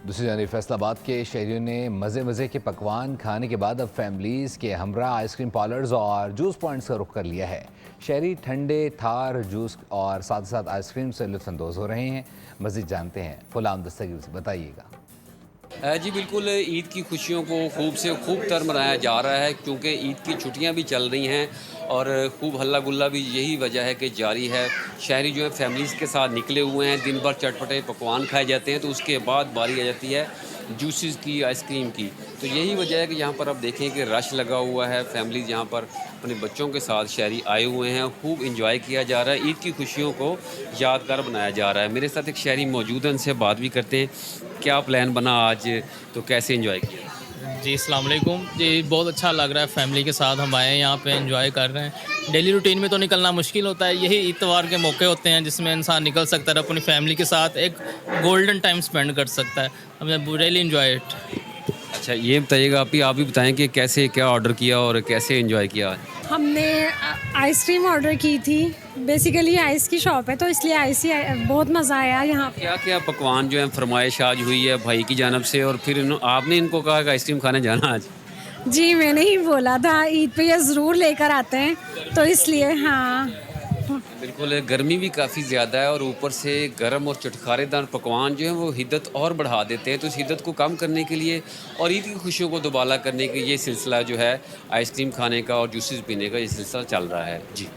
दूसरी जानिब फैसलाबाद के शहरियों ने मज़े मज़े के पकवान खाने के बाद अब फैमिलीज़ के हमरा आइसक्रीम पार्लर्स और जूस पॉइंट्स का रुख कर लिया है। शहरी ठंडे थार जूस और साथ साथ आइसक्रीम से लुत्फ़अंदोज़ हो रहे हैं। मज़ीद जानते हैं ग़ुलाम दस्तगीर से, बताइएगा। जी बिल्कुल, ईद की खुशियों को खूब से खूब तर मनाया जा रहा है क्योंकि ईद की छुट्टियां भी चल रही हैं और खूब हल्ला गुल्ला भी यही वजह है कि जारी है। शहरी जो है फैमिलीज़ के साथ निकले हुए हैं, दिन भर चटपटे पकवान खाए जाते हैं, तो उसके बाद बारी आ जाती है जूसेस की, आइसक्रीम की। तो यही वजह है कि यहाँ पर आप देखें कि रश लगा हुआ है। फैमिलीज़ यहाँ पर अपने बच्चों के साथ शहरी आए हुए हैं, खूब इंजॉय किया जा रहा है। ईद की खुशियों को यादगार बनाया जा रहा है। मेरे साथ एक शहरी मौजूद है, उनसे बात भी करते हैं। क्या प्लान बना आज, तो कैसे एंजॉय किया? जी, अस्सलाम वालेकुम। जी, बहुत अच्छा लग रहा है, फैमिली के साथ हम आए हैं यहाँ पे एंजॉय कर रहे हैं। डेली रूटीन में तो निकलना मुश्किल होता है, यही इतवार के मौके होते हैं जिसमें इंसान निकल सकता है, अपनी फैमिली के साथ एक गोल्डन टाइम स्पेंड कर सकता है। हमने रियली एंजॉय इट। अच्छा, ये बताइएगा, आप भी बताएं कि कैसे क्या ऑर्डर किया और कैसे एंजॉय किया आज? हमने आइसक्रीम ऑर्डर की थी। बेसिकली आइस की शॉप है तो इसलिए आइस ही बहुत मज़ा आया यहाँ पे। क्या क्या पकवान जो है फरमाइश आज हुई है भाई की जानब से, और फिर आपने इनको कहा कि आइसक्रीम खाने जाना आज? जी, मैंने ही बोला था ईद पे ये ज़रूर लेकर आते हैं, तो इसलिए हाँ। बिल्कुल, गर्मी भी काफ़ी ज़्यादा है और ऊपर से गर्म और चटखारेदार पकवान जो हैं वो हिद्दत और बढ़ा देते हैं। तो इस हिद्दत को कम करने के लिए और ईद की खुशियों को दोबाला करने के ये सिलसिला जो है आइसक्रीम खाने का और जूसेस पीने का ये सिलसिला चल रहा है। जी।